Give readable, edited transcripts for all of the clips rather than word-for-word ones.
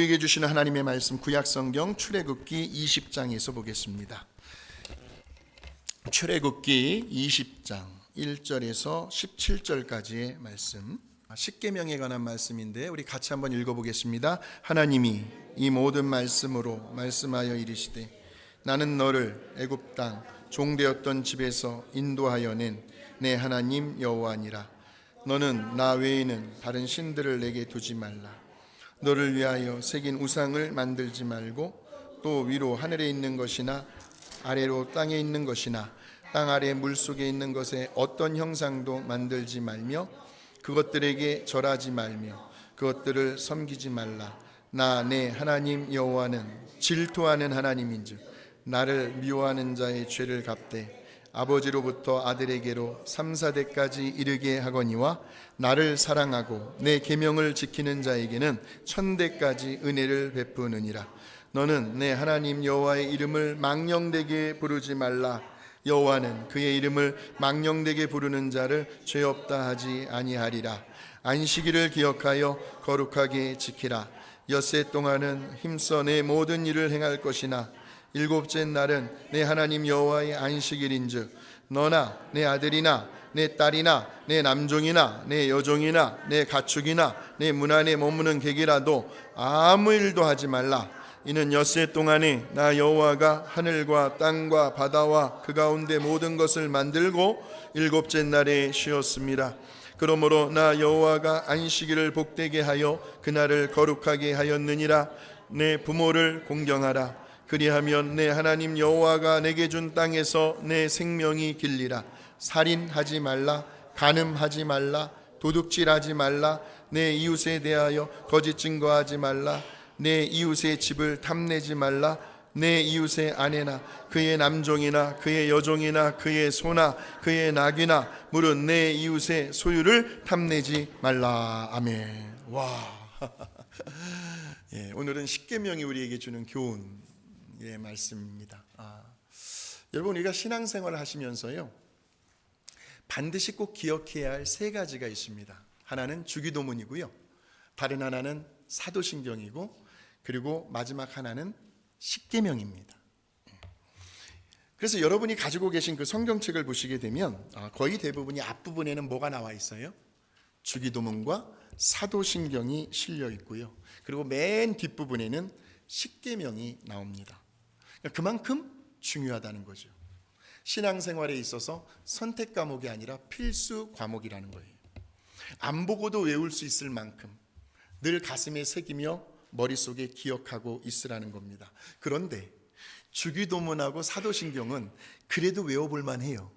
우리에게 주시는 하나님의 말씀 구약성경 출애굽기 20장에서 보겠습니다. 출애굽기 20장 1절에서 17절까지의 말씀, 십계명에 관한 말씀인데 우리 같이 한번 읽어보겠습니다. 하나님이 이 모든 말씀으로 말씀하여 이르시되 나는 너를 애굽 땅 종되었던 집에서 인도하여 낸 내 하나님 여호와니라. 너는 나 외에는 다른 신들을 내게 두지 말라. 너를 위하여 새긴 우상을 만들지 말고 또 위로 하늘에 있는 것이나 아래로 땅에 있는 것이나 땅 아래 물속에 있는 것에 어떤 형상도 만들지 말며 그것들에게 절하지 말며 그것들을 섬기지 말라. 나 내 하나님 여호와는 질투하는 하나님인즉 나를 미워하는 자의 죄를 갚되 아버지로부터 아들에게로 3, 4대까지 이르게 하거니와 나를 사랑하고 내 계명을 지키는 자에게는 1000대까지 은혜를 베푸느니라. 너는 내 하나님 여호와의 이름을 망령되게 부르지 말라. 여호와는 그의 이름을 망령되게 부르는 자를 죄 없다 하지 아니하리라. 안식일을 기억하여 거룩하게 지키라. 엿새 동안은 힘써 내 모든 일을 행할 것이나 일곱째 날은 내 하나님 여호와의 안식일인즉 너나 내 아들이나 내 딸이나 내 남종이나 내 여종이나 내 가축이나 내 문 안에 머무는 객이라도 아무 일도 하지 말라. 이는 엿새 동안에 나 여호와가 하늘과 땅과 바다와 그 가운데 모든 것을 만들고 일곱째 날에 쉬었습니다. 그러므로 나 여호와가 안식일을 복되게 하여 그날을 거룩하게 하였느니라. 내 부모를 공경하라. 그리하면 내 하나님 여호와가 내게 준 땅에서 내 생명이 길리라. 살인하지 말라. 간음하지 말라. 도둑질하지 말라. 내 이웃에 대하여 거짓 증거하지 말라. 내 이웃의 집을 탐내지 말라. 내 이웃의 아내나 그의 남종이나 그의 여종이나 그의 소나 그의 낙이나 물은 내 이웃의 소유를 탐내지 말라. 아멘. 와. 예, 오늘은 십계명이 우리에게 주는 교훈 말씀입니다. 여러분, 우리가 신앙생활을 하시면서요 반드시 꼭 기억해야 할 세 가지가 있습니다. 하나는 주기도문이고요, 다른 하나는 사도신경이고, 그리고 마지막 하나는 십계명입니다. 그래서 여러분이 가지고 계신 그 성경책을 보시게 되면 거의 대부분이 앞부분에는 뭐가 나와 있어요? 주기도문과 사도신경이 실려 있고요, 그리고 맨 뒷부분에는 십계명이 나옵니다. 그만큼 중요하다는 거죠. 신앙생활에 있어서 선택 과목이 아니라 필수 과목이라는 거예요. 안 보고도 외울 수 있을 만큼 늘 가슴에 새기며 머릿속에 기억하고 있으라는 겁니다. 그런데 주기도문하고 사도신경은 그래도 외워볼 만해요.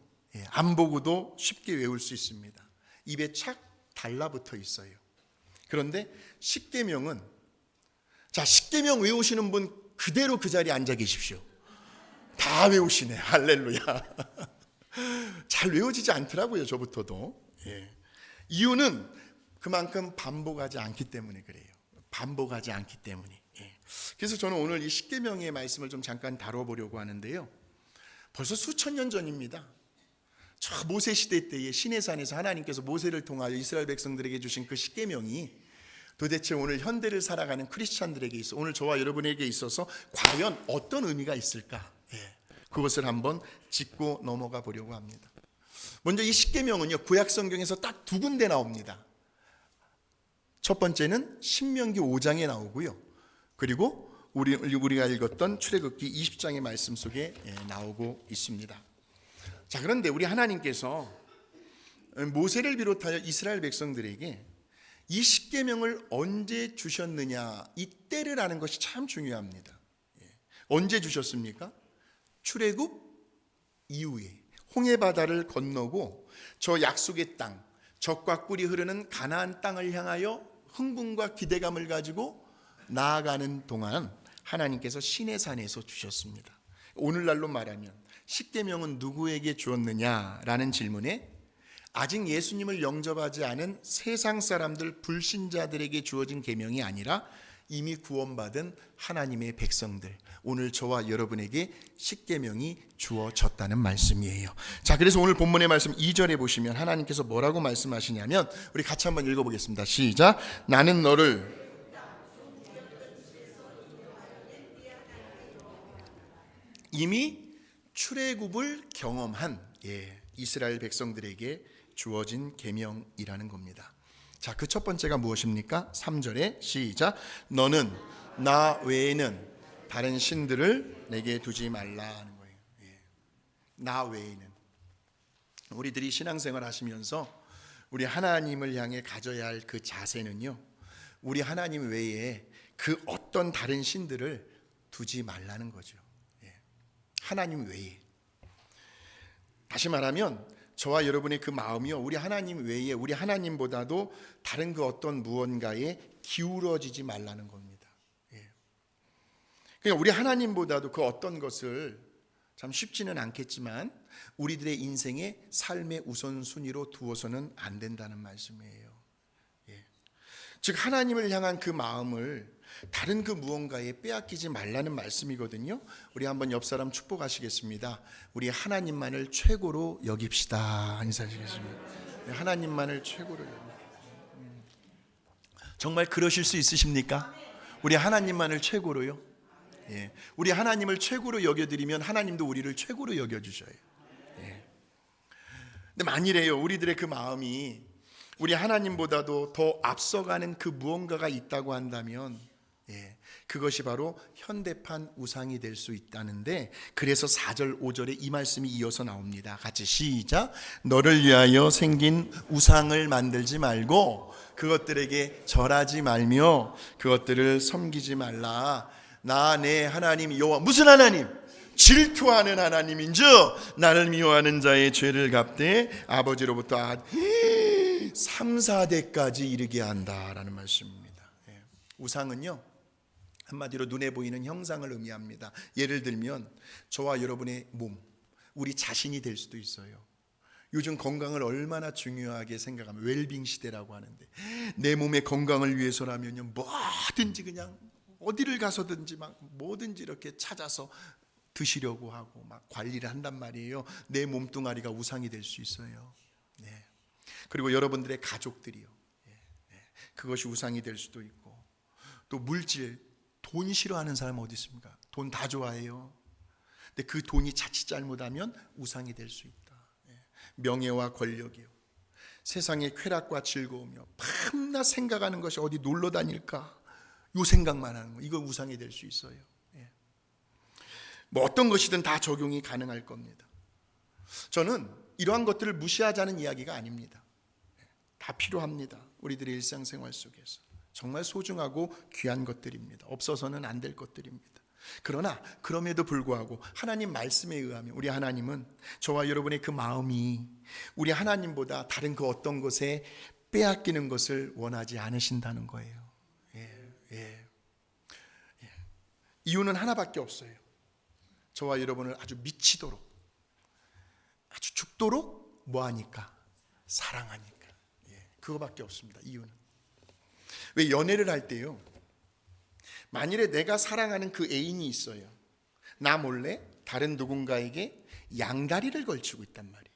안 보고도 쉽게 외울 수 있습니다. 입에 착 달라붙어 있어요. 그런데 십계명은, 자, 십계명 외우시는 분 그대로 그 자리에 앉아 계십시오. 다 외우시네. 할렐루야. 잘 외워지지 않더라고요, 저부터도. 이유는 그만큼 반복하지 않기 때문에 그래요. 반복하지 않기 때문에. 그래서 저는 오늘 이 십계명의 말씀을 좀 잠깐 다뤄보려고 하는데요, 벌써 수천 년 전입니다. 저 모세 시대 때에 시내산에서 하나님께서 모세를 통하여 이스라엘 백성들에게 주신 그 십계명이 도대체 오늘 현대를 살아가는 크리스찬들에게 있어, 오늘 저와 여러분에게 있어서 과연 어떤 의미가 있을까? 그것을 한번 짚고 넘어가 보려고 합니다. 먼저 이 십계명은요, 구약 성경에서 딱 두 군데 나옵니다. 첫 번째는 신명기 5장에 나오고요, 그리고 우리가 읽었던 출애굽기 20장의 말씀 속에 나오고 있습니다. 자, 그런데 우리 하나님께서 모세를 비롯하여 이스라엘 백성들에게 이 십계명을 언제 주셨느냐, 이 때를 아는 것이 참 중요합니다. 언제 주셨습니까? 출애굽 이후에 홍해 바다를 건너고 저 약속의 땅, 젖과 꿀이 흐르는 가나안 땅을 향하여 흥분과 기대감을 가지고 나아가는 동안 하나님께서 시내산에서 주셨습니다. 오늘날로 말하면 십계명은 누구에게 주었느냐라는 질문에 아직 예수님을 영접하지 않은 세상 사람들, 불신자들에게 주어진 계명이 아니라 이미 구원받은 하나님의 백성들, 오늘 저와 여러분에게 십계명이 주어졌다는 말씀이에요. 자, 그래서 오늘 본문의 말씀 2절에 보시면 하나님께서 뭐라고 말씀하시냐면, 우리 같이 한번 읽어보겠습니다. 시작. 나는 너를 이미 출애굽을 경험한 이스라엘 백성들에게 주어진 계명이라는 겁니다. 자, 그 첫 번째가 무엇입니까? 3절에 시작. 너는 나 외에는 다른 신들을 내게 두지 말라 하는 거예요. 나 외에는. 우리들이 신앙생활 하시면서 우리 하나님을 향해 가져야 할 그 자세는요, 우리 하나님 외에 그 어떤 다른 신들을 두지 말라는 거죠. 하나님 외에. 다시 말하면 저와 여러분의 그 마음이요, 우리 하나님 외에 우리 하나님보다도 다른 그 어떤 무언가에 기울어지지 말라는 겁니다. 그러니까 우리 하나님보다도 그 어떤 것을, 참 쉽지는 않겠지만 우리들의 인생의 삶의 우선순위로 두어서는 안 된다는 말씀이에요. 즉 하나님을 향한 그 마음을 다른 그 무언가에 빼앗기지 말라는 말씀이거든요. 우리 한번 옆 사람 축복하시겠습니다. 우리 하나님만을 최고로 여깁시다. 인사하시겠습니다. 하나님만을 최고로 여깁니다. 정말 그러실 수 있으십니까? 우리 하나님만을 최고로요. 우리 하나님을 최고로 여겨드리면 하나님도 우리를 최고로 여겨주셔요. 근데 만일에요, 우리들의 그 마음이 우리 하나님보다도 더 앞서가는 그 무언가가 있다고 한다면 그것이 바로 현대판 우상이 될 수 있다는데, 그래서 4절 5절에 이 말씀이 이어서 나옵니다. 같이 시작. 너를 위하여 생긴 우상을 만들지 말고 그것들에게 절하지 말며 그것들을 섬기지 말라. 나 내 하나님 여호와. 무슨 하나님? 질투하는 하나님인즉 나를 미워하는 자의 죄를 갚되 아버지로부터 3, 4대까지 이르게 한다라는 말씀입니다. 우상은요, 한마디로 눈에 보이는 형상을 의미합니다. 예를 들면 저와 여러분의 몸, 우리 자신이 될 수도 있어요. 요즘 건강을 얼마나 중요하게 생각하면 웰빙 시대라고 하는데, 내 몸의 건강을 위해서라면요, 뭐든지 그냥 어디를 가서든지 막 뭐든지 이렇게 찾아서 드시려고 하고 막 관리를 한단 말이에요. 내 몸뚱아리가 우상이 될 수 있어요. 그리고 여러분들의 가족들이요, 그것이 우상이 될 수도 있고, 또 물질, 돈 싫어하는 사람 어디 있습니까? 돈 다 좋아해요. 근데 그 돈이 자칫 잘못하면 우상이 될 수 있다. 명예와 권력이요, 세상의 쾌락과 즐거움이요, 밤낮 생각하는 것이 어디 놀러 다닐까, 요 생각만 하는 거, 이거 우상이 될 수 있어요. 뭐 어떤 것이든 다 적용이 가능할 겁니다. 저는 이러한 것들을 무시하자는 이야기가 아닙니다. 다 필요합니다. 우리들의 일상생활 속에서 정말 소중하고 귀한 것들입니다. 없어서는 안 될 것들입니다. 그러나 그럼에도 불구하고 하나님 말씀에 의하면 우리 하나님은 저와 여러분의 그 마음이 우리 하나님보다 다른 그 어떤 것에 빼앗기는 것을 원하지 않으신다는 거예요. 이유는 하나밖에 없어요. 저와 여러분을 아주 미치도록, 아주 죽도록 뭐하니까? 사랑하니까. 그거밖에 없습니다. 이유는. 왜 연애를 할 때요, 만일에 내가 사랑하는 그 애인이 있어요, 나 몰래 다른 누군가에게 양다리를 걸치고 있단 말이에요.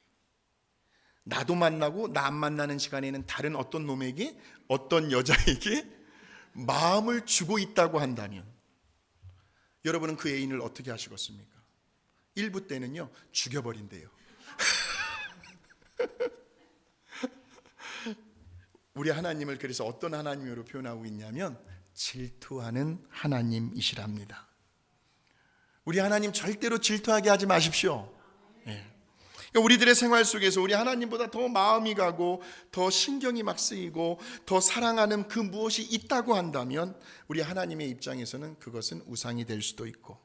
나도 만나고 나 안 만나는 시간에는 다른 어떤 놈에게, 어떤 여자에게 마음을 주고 있다고 한다면 여러분은 그 애인을 어떻게 하시겠습니까? 일부 때는요, 죽여버린대요. 우리 하나님을 그래서 어떤 하나님으로 표현하고 있냐면 질투하는 하나님이시랍니다. 우리 하나님 절대로 질투하게 하지 마십시오. 그러니까 우리들의 생활 속에서 우리 하나님보다 더 마음이 가고 더 신경이 막 쓰이고 더 사랑하는 그 무엇이 있다고 한다면 우리 하나님의 입장에서는 그것은 우상이 될 수도 있고,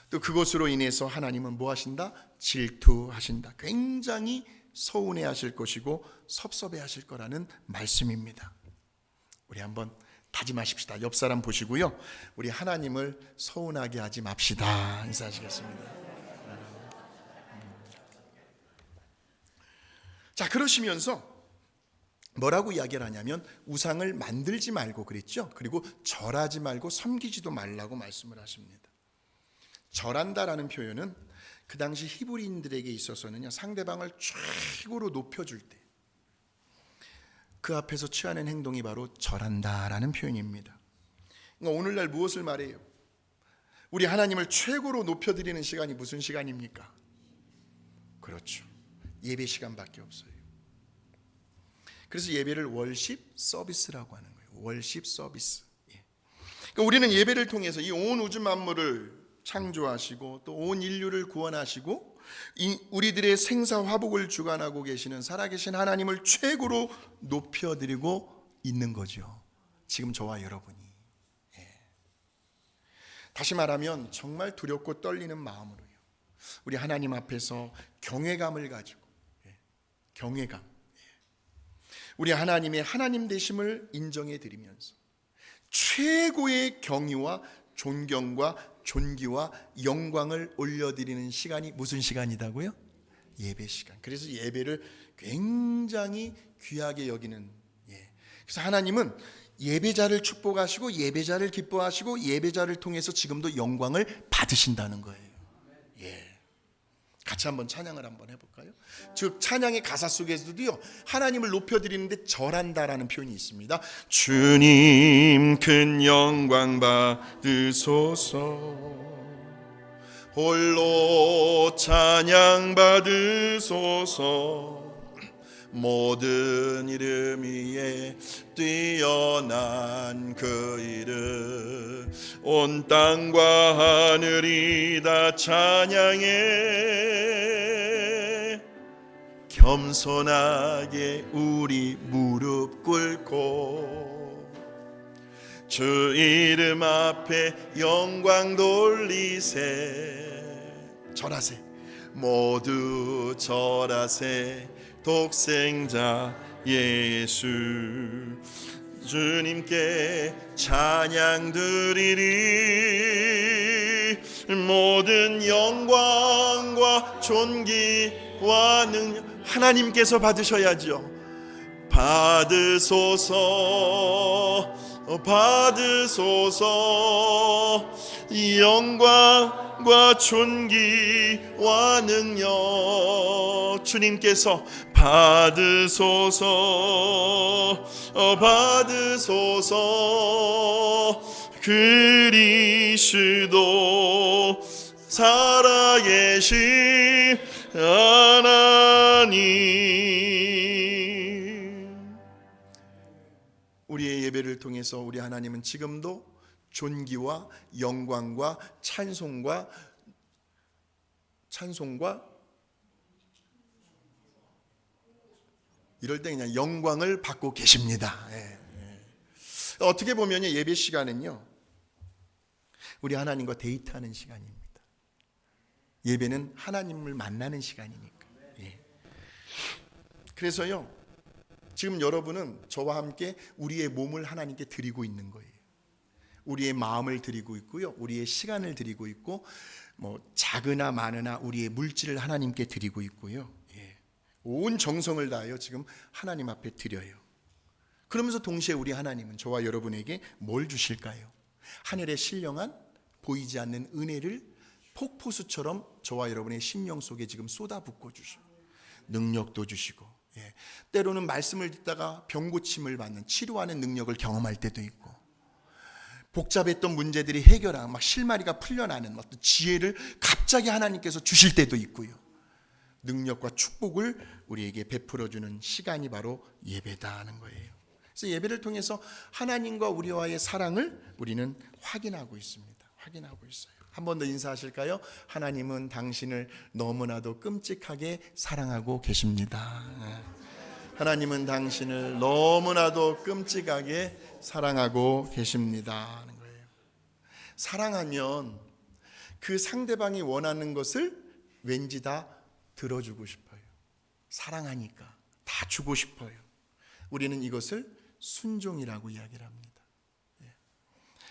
또 그것으로 인해서 하나님은 뭐 하신다? 질투하신다. 굉장히 서운해 하실 것이고 섭섭해 하실 거라는 말씀입니다. 우리 한번 다짐하십시다. 옆 사람 보시고요, 우리 하나님을 서운하게 하지 맙시다. 인사하시겠습니다. 자, 그러시면서 뭐라고 이야기를 하냐면 우상을 만들지 말고 그랬죠. 그리고 절하지 말고 섬기지도 말라고 말씀을 하십니다. 절한다라는 표현은 그 당시 히브리인들에게 있어서는요, 상대방을 최고로 높여줄 때 그 앞에서 취하는 행동이 바로 절한다라는 표현입니다. 그러니까 오늘날 무엇을 말해요? 우리 하나님을 최고로 높여드리는 시간이 무슨 시간입니까? 그렇죠. 예배 시간밖에 없어요. 그래서 예배를 월십 서비스라고 하는 거예요. 월십 서비스. 그러니까 우리는 예배를 통해서 이 온 우주 만물을 창조하시고 또 온 인류를 구원하시고 우리들의 생사 화복을 주관하고 계시는 살아계신 하나님을 최고로 높여드리고 있는 거죠. 지금 저와 여러분이. 다시 말하면 정말 두렵고 떨리는 마음으로요, 우리 하나님 앞에서 경외감을 가지고, 경외감, 우리 하나님의 하나님 되심을 인정해 드리면서 최고의 경의와 존경과 존귀와 영광을 올려드리는 시간이 무슨 시간이다고요? 예배 시간. 그래서 예배를 굉장히 귀하게 여기는, 그래서 하나님은 예배자를 축복하시고 예배자를 기뻐하시고 예배자를 통해서 지금도 영광을 받으신다는 거예요. 같이 한번 찬양을 한번 해볼까요? 즉 찬양의 가사 속에서도요, 하나님을 높여드리는데 절한다라는 표현이 있습니다. 주님 큰 영광 받으소서, 홀로 찬양 받으소서, 모든 이름 위에 뛰어난 그 이름, 온 땅과 하늘이 다 찬양해, 겸손하게 우리 무릎 꿇고 주 이름 앞에 영광 돌리세. 절하세, 모두 절하세, 독생자 예수, 주님께 찬양 드리리. 모든 영광과 존귀와 능력 하나님께서 받으셔야죠. 받으소서, 받으소서, 영광과 존귀와 능력 주님께서 받으소서, 받으소서. 그리스도 살아계신 하나님, 우리의 예배를 통해서 우리 하나님은 지금도 존귀와 영광과 찬송과 이럴 때 그냥 영광을 받고 계십니다. 어떻게 보면 예배 시간은요, 우리 하나님과 데이트하는 시간입니다. 예배는 하나님을 만나는 시간이니까. 그래서요, 지금 여러분은 저와 함께 우리의 몸을 하나님께 드리고 있는 거예요. 우리의 마음을 드리고 있고요, 우리의 시간을 드리고 있고, 작으나 많으나 우리의 물질을 하나님께 드리고 있고요, 온 정성을 다하여 지금 하나님 앞에 드려요. 그러면서 동시에 우리 하나님은 저와 여러분에게 뭘 주실까요? 하늘의 신령한 보이지 않는 은혜를 폭포수처럼 저와 여러분의 심령 속에 지금 쏟아붓고 주셔요. 능력도 주시고, 때로는 말씀을 듣다가 병고침을 받는, 치료하는 능력을 경험할 때도 있고, 복잡했던 문제들이 해결하고 막 실마리가 풀려나는 어떤 지혜를 갑자기 하나님께서 주실 때도 있고요, 능력과 축복을 우리에게 베풀어주는 시간이 바로 예배다 하는 거예요. 그래서 예배를 통해서 하나님과 우리와의 사랑을 우리는 확인하고 있습니다. 확인하고 있어요. 한 번 더 인사하실까요? 하나님은 당신을 너무나도 끔찍하게 사랑하고 계십니다. 하나님은 당신을 너무나도 끔찍하게 사랑하고 계십니다 하는 거예요. 사랑하면 그 상대방이 원하는 것을 왠지 다 들어주고 싶어요. 사랑하니까 다 주고 싶어요. 우리는 이것을 순종이라고 이야기를 합니다.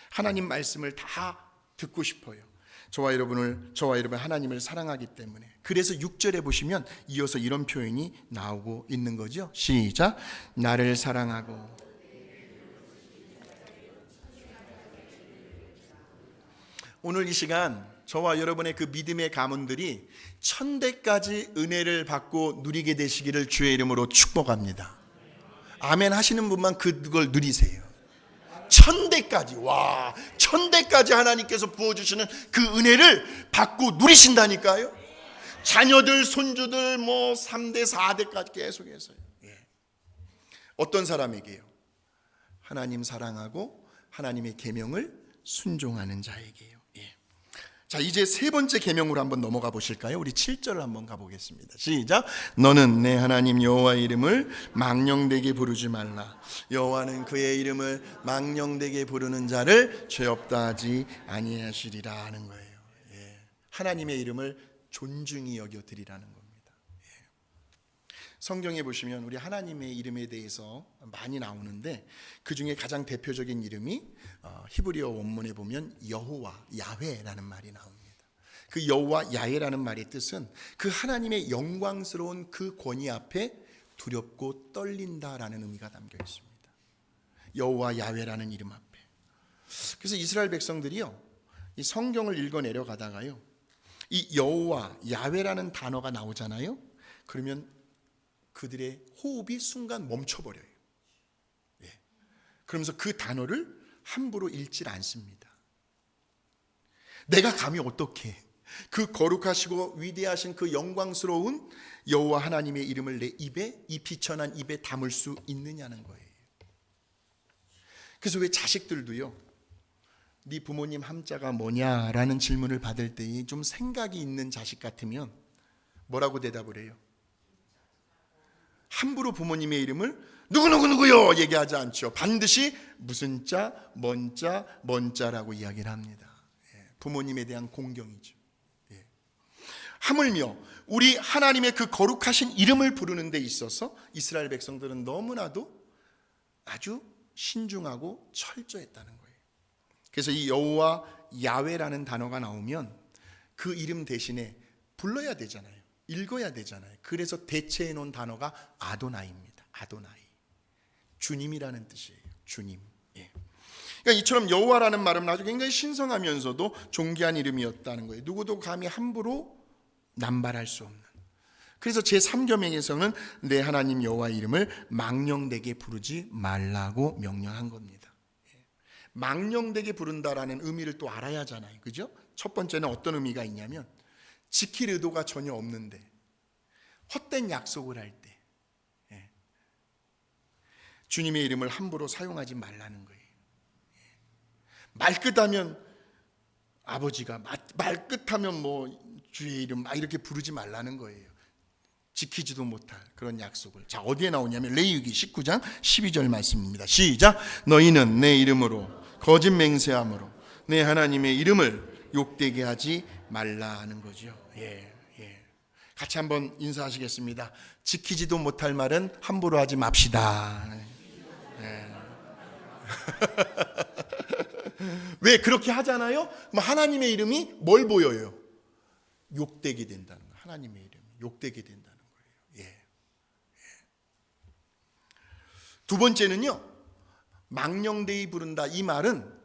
하나님 말씀을 다 듣고 싶어요. 저와 여러분 하나님을 사랑하기 때문에. 그래서 6절에 보시면 이어서 이런 표현이 나오고 있는 거죠. 시작. 나를 사랑하고 오늘 이 시간 저와 여러분의 그 믿음의 가문들이 천대까지 은혜를 받고 누리게 되시기를 주의 이름으로 축복합니다. 아멘 하시는 분만 그걸 누리세요. 천대까지, 와, 천대까지 하나님께서 부어주시는 그 은혜를 받고 누리신다니까요. 자녀들, 손주들, 뭐 3대, 4대까지 계속해서요. 어떤 사람에게요? 하나님 사랑하고 하나님의 계명을 순종하는 자에게요. 자, 이제 세 번째 계명으로 한번 넘어가 보실까요? 우리 7절을 한번 가보겠습니다. 시작. 너는 내 하나님 여호와의 이름을 망령되게 부르지 말라. 여호와는 그의 이름을 망령되게 부르는 자를 죄 없다 하지 아니하시리라 하는 거예요. 하나님의 이름을 존중히 여겨 드리라는 겁니다. 성경에 보시면 우리 하나님의 이름에 대해서 많이 나오는데 그 중에 가장 대표적인 이름이 히브리어 원문에 보면 여호와, 야훼라는 말이 나옵니다. 그 여호와, 야훼라는 말의 뜻은 그 하나님의 영광스러운 그 권위 앞에 두렵고 떨린다라는 의미가 담겨 있습니다. 여호와, 야훼라는 이름 앞에. 그래서 이스라엘 백성들이요, 이 성경을 읽어 내려가다가요, 이 여호와, 야훼라는 단어가 나오잖아요. 그러면 그들의 호흡이 순간 멈춰버려요. 그러면서 그 단어를 함부로 읽질 않습니다. 내가 감히 어떻게 그 거룩하시고 위대하신 그 영광스러운 여호와 하나님의 이름을 내 입에, 이 비천한 입에 담을 수 있느냐는 거예요. 그래서 왜 자식들도요, 네 부모님 함자가 뭐냐라는 질문을 받을 때 좀 생각이 있는 자식 같으면 뭐라고 대답을 해요? 함부로 부모님의 이름을 누구누구누구요 얘기하지 않죠. 반드시 무슨 자, 뭔 자, 뭔 자라고 이야기를 합니다. 부모님에 대한 공경이죠. 하물며 우리 하나님의 그 거룩하신 이름을 부르는 데 있어서 이스라엘 백성들은 너무나도 아주 신중하고 철저했다는 거예요. 그래서 이 여호와, 야훼라는 단어가 나오면 그 이름 대신에 불러야 되잖아요. 읽어야 되잖아요. 그래서 대체해 놓은 단어가 아도나이입니다. 아도나이. 주님이라는 뜻이에요. 주님. 그러니까 이처럼 여호와라는 말은 아주 굉장히 신성하면서도 존귀한 이름이었다는 거예요. 누구도 감히 함부로 남발할 수 없는. 그래서 제3계명에서는 내 하나님 여호와의 이름을 망령되게 부르지 말라고 명령한 겁니다. 망령되게 부른다라는 의미를 또 알아야 하잖아요. 그죠? 첫 번째는 어떤 의미가 있냐면 지킬 의도가 전혀 없는데 헛된 약속을 할 때 주님의 이름을 함부로 사용하지 말라는 거예요. 말끝하면 아버지가, 말끝하면 뭐 주의 이름 막 이렇게 부르지 말라는 거예요. 지키지도 못할 그런 약속을. 자, 어디에 나오냐면 레위기 19장 12절 말씀입니다. 시작. 너희는 내 이름으로 거짓 맹세함으로 내 하나님의 이름을 욕되게 하지 말라 하는 거죠. 같이 한번 인사하시겠습니다. 지키지도 못할 말은 함부로 하지 맙시다. 왜 그렇게 하잖아요? 하나님의 이름이 뭘 보여요? 욕되게 된다는 거예요. 하나님의 이름이 욕되게 된다는 거예요. 두 번째는요, 망령되이 부른다. 이 말은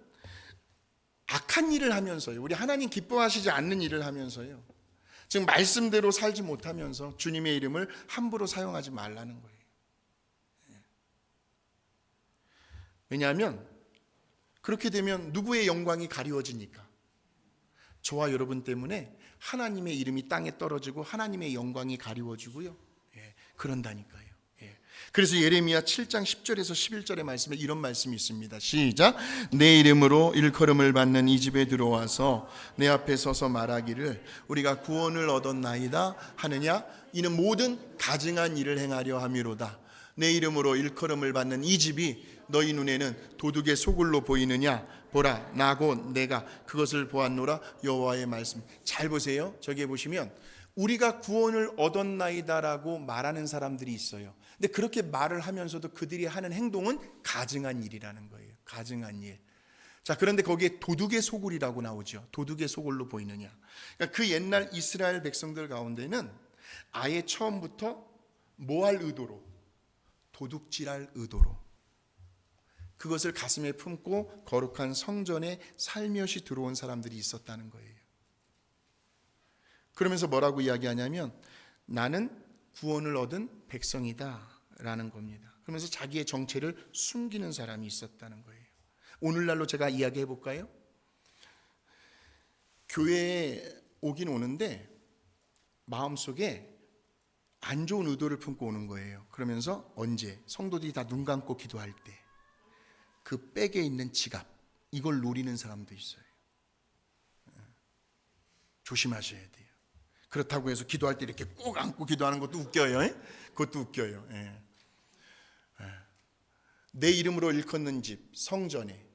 악한 일을 하면서요, 우리 하나님 기뻐하시지 않는 일을 하면서요, 지금 말씀대로 살지 못하면서 주님의 이름을 함부로 사용하지 말라는 거예요. 왜냐하면 그렇게 되면 누구의 영광이 가리워지니까? 저와 여러분 때문에 하나님의 이름이 땅에 떨어지고 하나님의 영광이 가리워지고요. 그런다니까요. 그래서 예레미야 7장 10절에서 11절의 말씀에 이런 말씀이 있습니다. 시작. 내 이름으로 일컬음을 받는 이 집에 들어와서 내 앞에 서서 말하기를 우리가 구원을 얻었나이다 하느냐? 이는 모든 가증한 일을 행하려 함이로다. 내 이름으로 일컬음을 받는 이 집이 너희 눈에는 도둑의 소굴로 보이느냐? 보라, 나고 내가 그것을 보았노라. 여호와의 말씀. 잘 보세요. 저기에 보시면 우리가 구원을 얻었나이다라고 말하는 사람들이 있어요. 근데 그렇게 말을 하면서도 그들이 하는 행동은 가증한 일이라는 거예요. 가증한 일. 자, 그런데 거기에 도둑의 소굴이라고 나오죠. 도둑의 소굴로 보이느냐? 그러니까 그 옛날 이스라엘 백성들 가운데는 아예 처음부터 뭐 할 의도로? 도둑질할 의도로 그것을 가슴에 품고 거룩한 성전에 살며시 들어온 사람들이 있었다는 거예요. 그러면서 뭐라고 이야기하냐면 나는 구원을 얻은 백성이다 라는 겁니다. 그러면서 자기의 정체를 숨기는 사람이 있었다는 거예요. 오늘날로 제가 이야기해 볼까요? 교회에 오긴 오는데 마음속에 안 좋은 의도를 품고 오는 거예요. 그러면서 언제? 성도들이 다 눈 감고 기도할 때 그 백에 있는 지갑, 이걸 노리는 사람도 있어요. 조심하셔야 돼요. 그렇다고 해서 기도할 때 이렇게 꼭 안고 기도하는 것도 웃겨요. 그것도 웃겨요. 내 이름으로 일컫는 집 성전에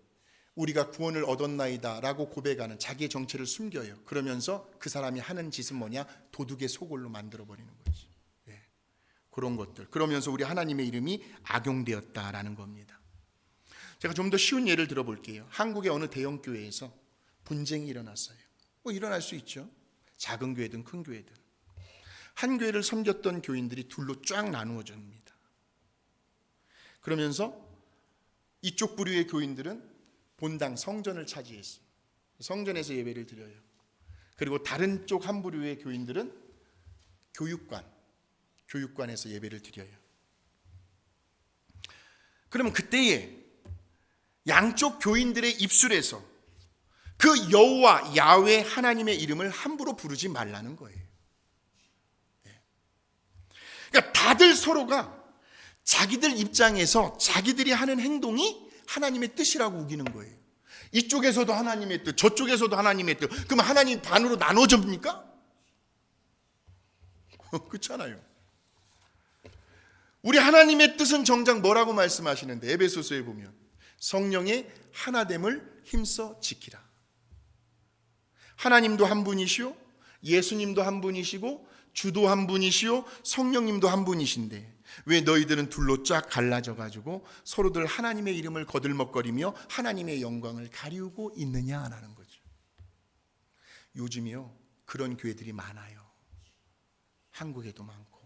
우리가 구원을 얻었나이다 라고 고백하는 자기의 정체를 숨겨요. 그러면서 그 사람이 하는 짓은 뭐냐? 도둑의 소굴로 만들어버리는 거지. 그런 것들. 그러면서 우리 하나님의 이름이 악용되었다라는 겁니다. 제가 좀 더 쉬운 예를 들어볼게요. 한국의 어느 대형 교회에서 분쟁이 일어났어요. 일어날 수 있죠. 작은 교회든 큰 교회든. 한 교회를 섬겼던 교인들이 둘로 쫙 나누어집니다. 그러면서 이쪽 부류의 교인들은 본당 성전을 차지했어요. 성전에서 예배를 드려요. 그리고 다른 쪽 한 부류의 교인들은 교육관에서 예배를 드려요. 그러면 그때에 양쪽 교인들의 입술에서 그 여호와 야훼 하나님의 이름을 함부로 부르지 말라는 거예요. 그러니까 다들 서로가 자기들 입장에서 자기들이 하는 행동이 하나님의 뜻이라고 우기는 거예요. 이쪽에서도 하나님의 뜻, 저쪽에서도 하나님의 뜻. 그럼 하나님 반으로 나눠집니까? 그렇잖아요. 우리 하나님의 뜻은 정작 뭐라고 말씀하시는데, 에베소서에 보면 성령의 하나됨을 힘써 지키라. 하나님도 한 분이시오, 예수님도 한 분이시고, 주도 한 분이시오, 성령님도 한 분이신데 왜 너희들은 둘로 쫙 갈라져 가지고 서로들 하나님의 이름을 거들먹거리며 하나님의 영광을 가리우고 있느냐라는 거죠. 요즘이요, 그런 교회들이 많아요. 한국에도 많고.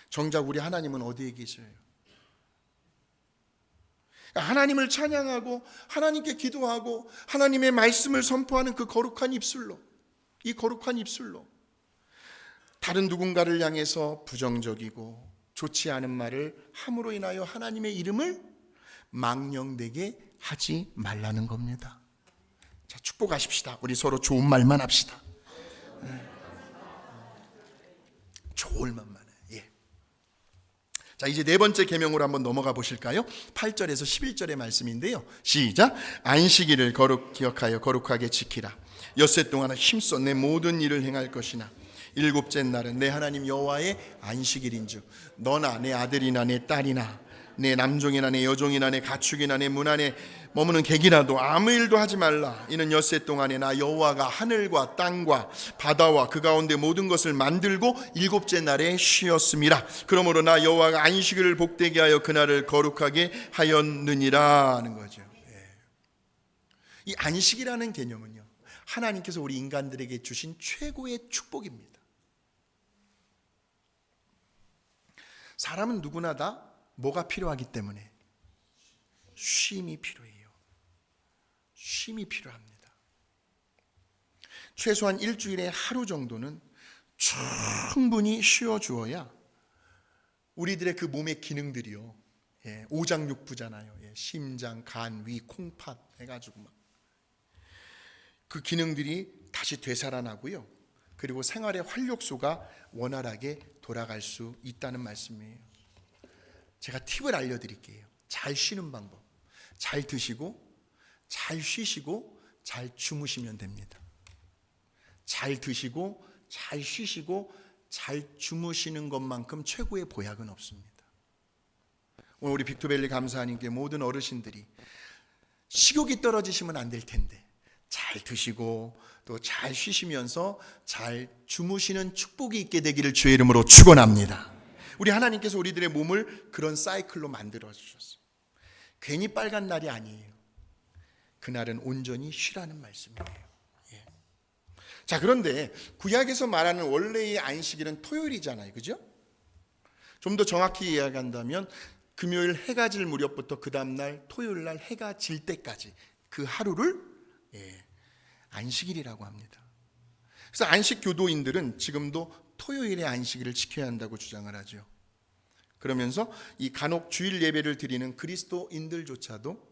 정작 우리 하나님은 어디에 계셔요? 하나님을 찬양하고 하나님께 기도하고 하나님의 말씀을 선포하는 그 거룩한 입술로, 이 거룩한 입술로 다른 누군가를 향해서 부정적이고 좋지 않은 말을 함으로 인하여 하나님의 이름을 망령되게 하지 말라는 겁니다. 자, 축복하십시다. 우리 서로 좋은 말만 합시다. 좋은 말만. 자, 이제 네 번째 계명으로 한번 넘어가 보실까요? 8절에서 11절의 말씀인데요. 시작. 안식일을 기억하여 거룩하게 지키라. 엿새 동안은 힘써 내 모든 일을 행할 것이나 일곱째 날은 내 하나님 여호와의 안식일인즉 너나 내 아들이나 내 딸이나 내 남종이나 내 여종이나 내 가축이나 내 문 안에 머무는 객이라도 아무 일도 하지 말라. 이는 엿새 동안에 나 여호와가 하늘과 땅과 바다와 그 가운데 모든 것을 만들고 일곱째 날에 쉬었음이라. 그러므로 나 여호와가 안식일을 복되게 하여 그날을 거룩하게 하였느니라 하는 거죠. 이 안식이라는 개념은요, 하나님께서 우리 인간들에게 주신 최고의 축복입니다. 사람은 누구나 다 뭐가 필요하기 때문에 쉼이 필요해요. 쉼이 필요합니다. 최소한 일주일에 하루 정도는 충분히 쉬어주어야 우리들의 그 몸의 기능들이요, 오장육부잖아요. 심장, 간, 위, 콩팥 해가지고 막 그 기능들이 다시 되살아나고요. 그리고 생활의 활력소가 원활하게 돌아갈 수 있다는 말씀이에요. 제가 팁을 알려드릴게요. 잘 쉬는 방법. 잘 드시고 잘 쉬시고 잘 주무시면 됩니다. 잘 드시고 잘 쉬시고 잘 주무시는 것만큼 최고의 보약은 없습니다. 오늘 우리 빅토밸리 감사하님께 모든 어르신들이 식욕이 떨어지시면 안 될 텐데 잘 드시고 또 잘 쉬시면서 잘 주무시는 축복이 있게 되기를 주의 이름으로 축원합니다. 우리 하나님께서 우리들의 몸을 그런 사이클로 만들어 주셨어요. 괜히 빨간 날이 아니에요. 그날은 온전히 쉬라는 말씀이에요. 자, 그런데 구약에서 말하는 원래의 안식일은 토요일이잖아요. 그죠? 좀 더 정확히 이야기한다면 금요일 해가 질 무렵부터 그 다음날 토요일 날 해가 질 때까지 그 하루를 안식일이라고 합니다. 그래서 안식 교도인들은 지금도 토요일에 안식일을 지켜야 한다고 주장을 하죠. 그러면서 이 간혹 주일 예배를 드리는 그리스도인들조차도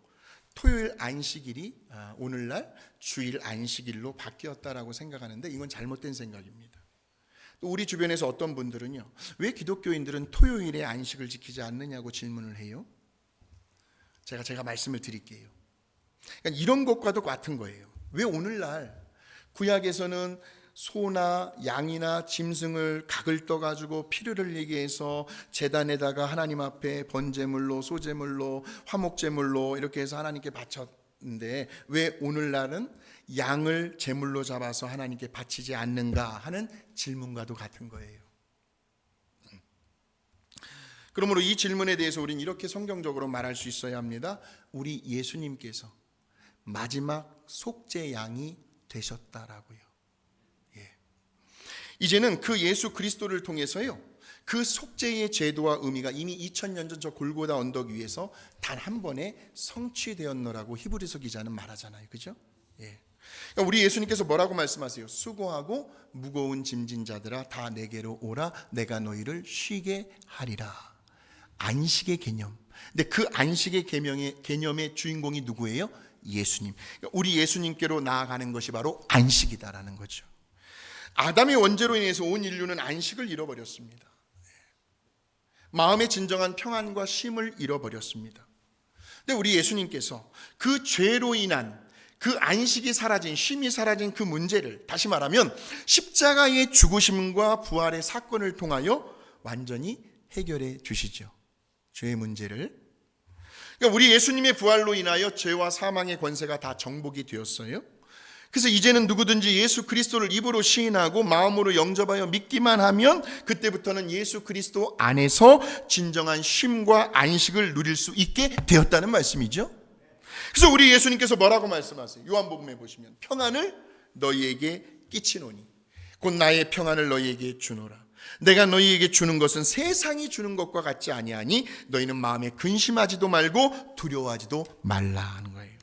토요일 안식일이 오늘날 주일 안식일로 바뀌었다라고 생각하는데 이건 잘못된 생각입니다. 또 우리 주변에서 어떤 분들은요, 왜 기독교인들은 토요일에 안식을 지키지 않느냐고 질문을 해요. 제가 말씀을 드릴게요. 그러니까 이런 것과도 같은 거예요. 왜 오늘날 구약에서는 소나 양이나 짐승을 각을 떠가지고 피를 흘리게 해서 제단에다가 하나님 앞에 번제물로, 소제물로, 화목제물로 이렇게 해서 하나님께 바쳤는데 왜 오늘날은 양을 제물로 잡아서 하나님께 바치지 않는가 하는 질문과도 같은 거예요. 그러므로 이 질문에 대해서 우리는 이렇게 성경적으로 말할 수 있어야 합니다. 우리 예수님께서 마지막 속죄 양이 되셨다라고요. 이제는 그 예수 그리스도를 통해서요, 그 속죄의 제도와 의미가 이미 2000년 전 저 골고다 언덕 위에서 단 한 번에 성취되었노라고 히브리서 기자는 말하잖아요. 그죠? 그러니까 우리 예수님께서 뭐라고 말씀하세요? 수고하고 무거운 짐진 자들아 다 내게로 오라 내가 너희를 쉬게 하리라. 안식의 개념. 근데 그 안식의 개념의 주인공이 누구예요? 예수님. 그러니까 우리 예수님께로 나아가는 것이 바로 안식이다라는 거죠. 아담의 원죄로 인해서 온 인류는 안식을 잃어버렸습니다. 마음의 진정한 평안과 쉼을 잃어버렸습니다. 근데 우리 예수님께서 그 죄로 인한 그 안식이 사라진, 쉼이 사라진 그 문제를, 다시 말하면 십자가의 죽으심과 부활의 사건을 통하여 완전히 해결해 주시죠. 죄의 문제를. 그러니까 우리 예수님의 부활로 인하여 죄와 사망의 권세가 다 정복이 되었어요. 그래서 이제는 누구든지 예수 그리스도를 입으로 시인하고 마음으로 영접하여 믿기만 하면 그때부터는 예수 그리스도 안에서 진정한 쉼과 안식을 누릴 수 있게 되었다는 말씀이죠. 그래서 우리 예수님께서 뭐라고 말씀하세요? 요한복음에 보시면 평안을 너희에게 끼치노니 곧 나의 평안을 너희에게 주노라. 내가 너희에게 주는 것은 세상이 주는 것과 같지 아니하니 너희는 마음에 근심하지도 말고 두려워하지도 말라 하는 거예요.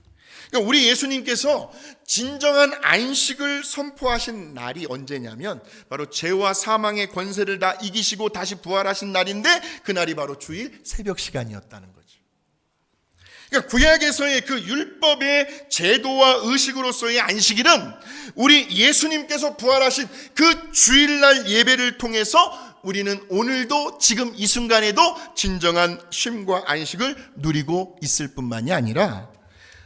그러니까 우리 예수님께서 진정한 안식을 선포하신 날이 언제냐면 바로 죄와 사망의 권세를 다 이기시고 다시 부활하신 날인데 그 날이 바로 주일 새벽 시간이었다는 거죠. 그러니까 구약에서의 그 율법의 제도와 의식으로서의 안식일은 우리 예수님께서 부활하신 그 주일날 예배를 통해서 우리는 오늘도 지금 이 순간에도 진정한 쉼과 안식을 누리고 있을 뿐만이 아니라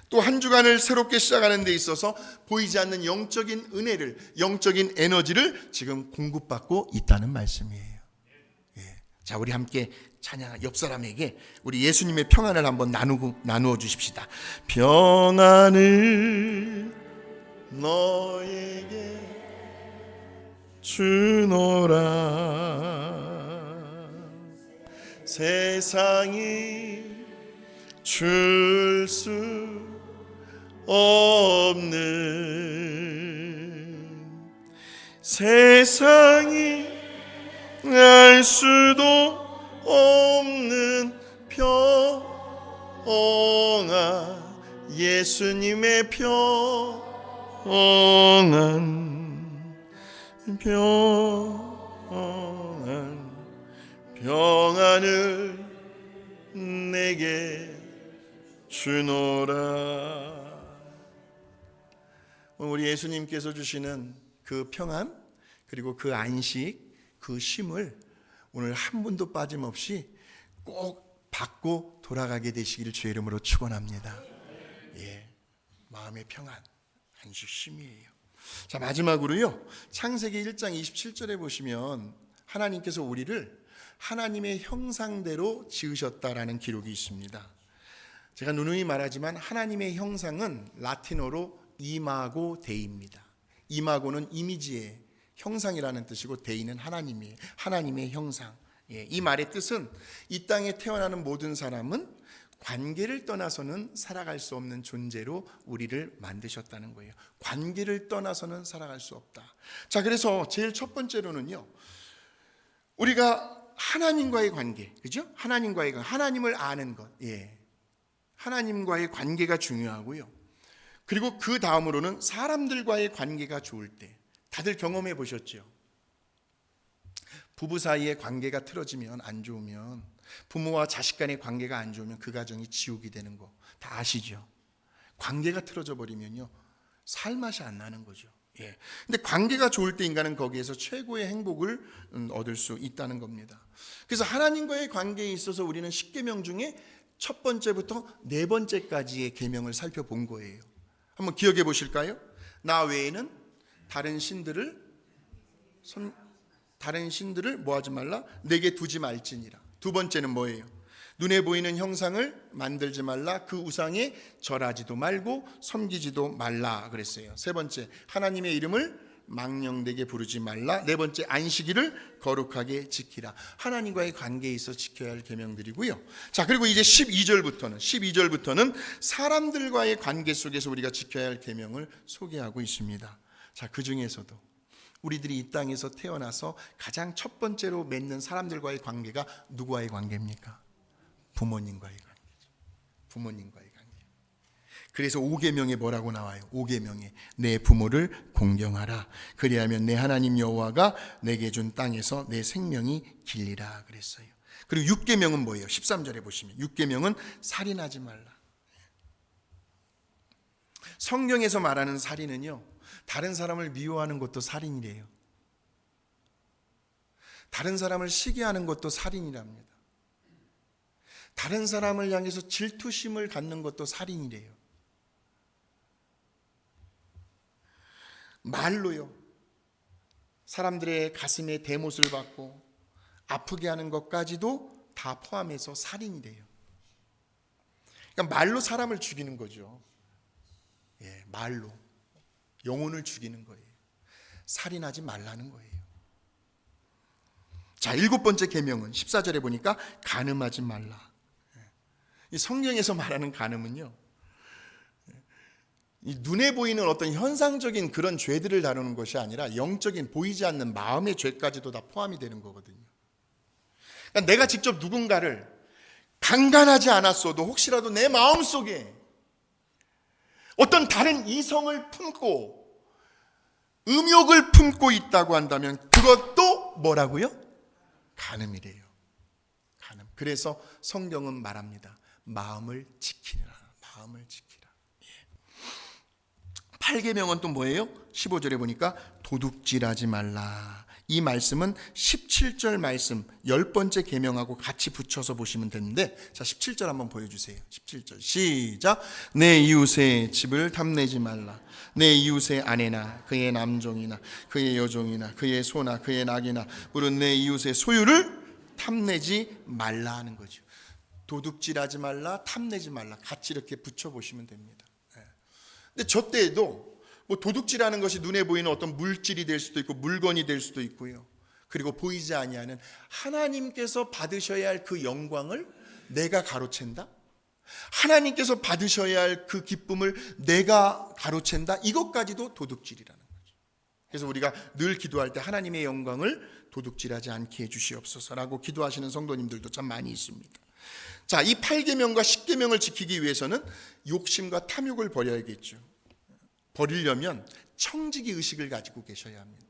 또 한 주간을 새롭게 시작하는 데 있어서 보이지 않는 영적인 은혜를, 영적인 에너지를 지금 공급받고 있다는 말씀이에요. 자, 우리 함께 찬양, 옆 사람에게 우리 예수님의 평안을 한번 나누어 주십시다. 평안을 너에게 주노라. 세상이 줄 수 없는, 세상이 알 수도 없는 평안, 예수님의 평안을 내게 주노라. 우리 예수님께서 주시는 그 평안, 그리고 그 안식, 그 쉼을 오늘 한 분도 빠짐없이 꼭 받고 돌아가게 되시기를 주의 이름으로 축원합니다. 마음의 평안, 안식, 쉼이에요. 자, 마지막으로요, 창세기 1장 27절에 보시면 하나님께서 우리를 하나님의 형상대로 지으셨다라는 기록이 있습니다. 제가 누누이 말하지만 하나님의 형상은 라틴어로 이마고 데이입니다. 이마고는 이미지의 형상이라는 뜻이고 데이는 하나님이에요. 하나님의 형상. 이 말의 뜻은 이 땅에 태어나는 모든 사람은 관계를 떠나서는 살아갈 수 없는 존재로 우리를 만드셨다는 거예요. 관계를 떠나서는 살아갈 수 없다. 자, 그래서 제일 첫 번째로는요, 우리가 하나님과의 관계, 그죠? 하나님과의 관계, 하나님을 아는 것, 하나님과의 관계가 중요하고요. 그리고 그 다음으로는 사람들과의 관계가 좋을 때, 다들 경험해 보셨죠? 부부 사이의 관계가 틀어지면, 안 좋으면, 부모와 자식 간의 관계가 안 좋으면 그 가정이 지옥이 되는 거 다 아시죠? 관계가 틀어져 버리면요, 살 맛이 안 나는 거죠. 예. 근데 관계가 좋을 때 인간은 거기에서 최고의 행복을 얻을 수 있다는 겁니다. 그래서 하나님과의 관계에 있어서 우리는 10계명 중에 첫 번째부터 네 번째까지의 계명을 살펴본 거예요. 한번 기억해 보실까요? 나 외에는 다른 신들을 뭐 하지 말라? 내게 두지 말지니라. 두 번째는 뭐예요? 눈에 보이는 형상을 만들지 말라. 그 우상에 절하지도 말고 섬기지도 말라 그랬어요. 세 번째, 하나님의 이름을 망령되게 부르지 말라. 네 번째, 안식일을 거룩하게 지키라. 하나님과의 관계에 있어 지켜야 할 계명들이고요. 자, 그리고 이제 12절부터는 사람들과의 관계 속에서 우리가 지켜야 할 계명을 소개하고 있습니다. 자, 그 중에서도 우리들이 이 땅에서 태어나서 가장 첫 번째로 맺는 사람들과의 관계가 누구와의 관계입니까? 부모님과의 관계죠. 부모님과의 관계. 그래서 5계명에 뭐라고 나와요? 5계명에 내 부모를 공경하라. 그리하면 내 하나님 여호와가 내게 준 땅에서 내 생명이 길리라 그랬어요. 그리고 6계명은 뭐예요? 13절에 보시면 6계명은 살인하지 말라. 성경에서 말하는 살인은요, 다른 사람을 미워하는 것도 살인이래요. 다른 사람을 시기하는 것도 살인이랍니다. 다른 사람을 향해서 질투심을 갖는 것도 살인이래요. 말로요, 사람들의 가슴에 대못을 받고 아프게 하는 것까지도 다 포함해서 살인이래요. 그러니까 말로 사람을 죽이는 거죠. 예, 말로 영혼을 죽이는 거예요. 살인하지 말라는 거예요. 자, 7번째 계명은 14절에 보니까 간음하지 말라. 이 성경에서 말하는 간음은요, 이 눈에 보이는 어떤 현상적인 그런 죄들을 다루는 것이 아니라 영적인 보이지 않는 마음의 죄까지도 다 포함이 되는 거거든요. 그러니까 내가 직접 누군가를 강간하지 않았어도 혹시라도 내 마음속에 어떤 다른 이성을 품고 음욕을 품고 있다고 한다면 그것도 뭐라고요? 간음이래요. 간음. 그래서 성경은 말합니다. 마음을 지키라. 마음을 지키라. 8계명은 또 뭐예요? 15절에 보니까 도둑질하지 말라. 이 말씀은 17절 말씀 10번째 계명하고 같이 붙여서 보시면 되는데, 자, 17절 한번 보여주세요. 17절 시작. 내 이웃의 집을 탐내지 말라. 내 이웃의 아내나 그의 남종이나 그의 여종이나 그의 소나 그의 낙이나 물은 내 이웃의 소유를 탐내지 말라 하는 거죠. 도둑질하지 말라, 탐내지 말라 같이 이렇게 붙여보시면 됩니다. 근데 저 때에도 뭐 도둑질하는 것이 눈에 보이는 어떤 물질이 될 수도 있고 물건이 될 수도 있고요. 그리고 보이지 아니하는 하나님께서 받으셔야 할 그 영광을 내가 가로챈다? 하나님께서 받으셔야 할 그 기쁨을 내가 가로챈다? 이것까지도 도둑질이라는 거죠. 그래서 우리가 늘 기도할 때 하나님의 영광을 도둑질하지 않게 해주시옵소서라고 기도하시는 성도님들도 참 많이 있습니다. 자, 이 8계명과 10계명을 지키기 위해서는 욕심과 탐욕을 버려야겠죠. 버리려면 청지기 의식을 가지고 계셔야 합니다.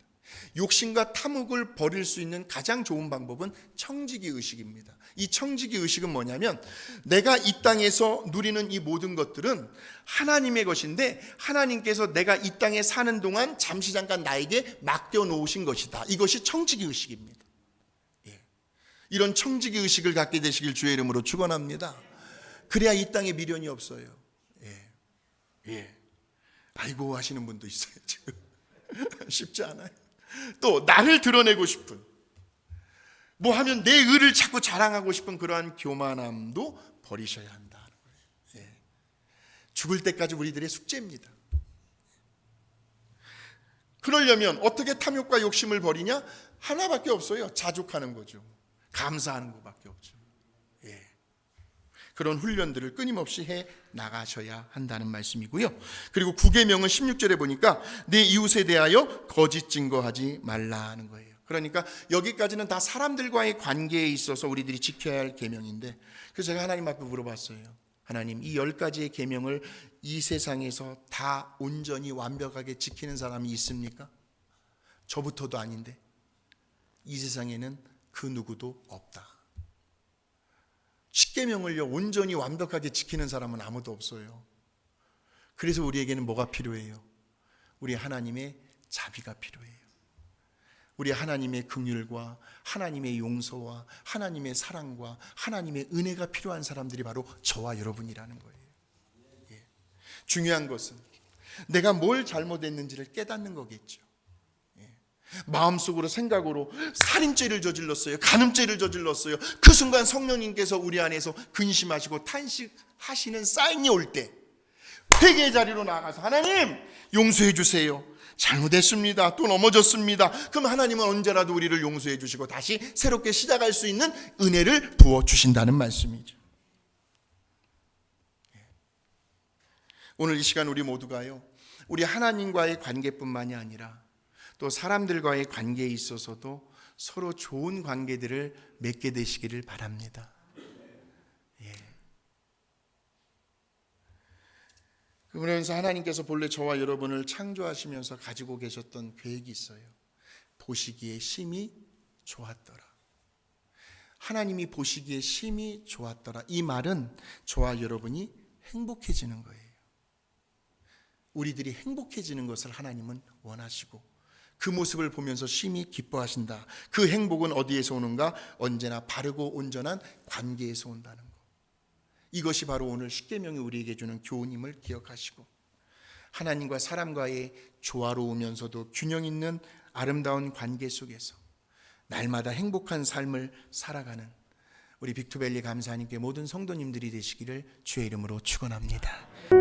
욕심과 탐욕을 버릴 수 있는 가장 좋은 방법은 청지기 의식입니다. 이 청지기 의식은 뭐냐면, 내가 이 땅에서 누리는 이 모든 것들은 하나님의 것인데 하나님께서 내가 이 땅에 사는 동안 잠시 잠깐 나에게 맡겨놓으신 것이다. 이것이 청지기 의식입니다. 이런 청지기 의식을 갖게 되시길 주의 이름으로 축원합니다. 그래야 이 땅에 미련이 없어요. 아이고 하시는 분도 있어요. 지금 쉽지 않아요. 또 나를 드러내고 싶은, 뭐 하면 내 의를 자꾸 자랑하고 싶은 그러한 교만함도 버리셔야 한다는 거예요. 죽을 때까지 우리들의 숙제입니다. 그러려면 어떻게 탐욕과 욕심을 버리냐? 하나밖에 없어요. 자족하는 거죠. 감사하는 것밖에 없죠. 그런 훈련들을 끊임없이 해 나가셔야 한다는 말씀이고요. 그리고 9계명은 16절에 보니까 내 이웃에 대하여 거짓 증거하지 말라 하는 거예요. 그러니까 여기까지는 다 사람들과의 관계에 있어서 우리들이 지켜야 할 계명인데, 그래서 제가 하나님 앞에 물어봤어요. 하나님, 이 10가지의 계명을 이 세상에서 다 온전히 완벽하게 지키는 사람이 있습니까? 저부터도 아닌데. 이 세상에는 그 누구도 없다. 십계명을요 온전히 완벽하게 지키는 사람은 아무도 없어요. 그래서 우리에게는 뭐가 필요해요? 우리 하나님의 자비가 필요해요. 우리 하나님의 긍휼과 하나님의 용서와 하나님의 사랑과 하나님의 은혜가 필요한 사람들이 바로 저와 여러분이라는 거예요. 예. 중요한 것은 내가 뭘 잘못했는지를 깨닫는 거겠죠. 예. 마음속으로 생각으로 살인죄를 저질렀어요. 간음죄를 저질렀어요. 그 순간 성령님께서 우리 안에서 근심하시고 탄식하시는 사인이 올 때 회개의 자리로 나가서 하나님 용서해 주세요. 잘못했습니다. 또 넘어졌습니다. 그럼 하나님은 언제라도 우리를 용서해 주시고 다시 새롭게 시작할 수 있는 은혜를 부어주신다는 말씀이죠. 오늘 이 시간 우리 모두가요 우리 하나님과의 관계뿐만이 아니라 또 사람들과의 관계에 있어서도 서로 좋은 관계들을 맺게 되시기를 바랍니다. 그러면서 하나님께서 본래 저와 여러분을 창조하시면서 가지고 계셨던 계획이 있어요. 보시기에 심히 좋았더라. 하나님이 보시기에 심히 좋았더라. 이 말은 저와 여러분이 행복해지는 거예요. 우리들이 행복해지는 것을 하나님은 원하시고 그 모습을 보면서 심히 기뻐하신다. 그 행복은 어디에서 오는가? 언제나 바르고 온전한 관계에서 온다는 것. 이것이 바로 오늘 십계명이 우리에게 주는 교훈임을 기억하시고 하나님과 사람과의 조화로우면서도 균형 있는 아름다운 관계 속에서 날마다 행복한 삶을 살아가는 우리 빅투밸리 감사하님께 모든 성도님들이 되시기를 주의 이름으로 축원합니다.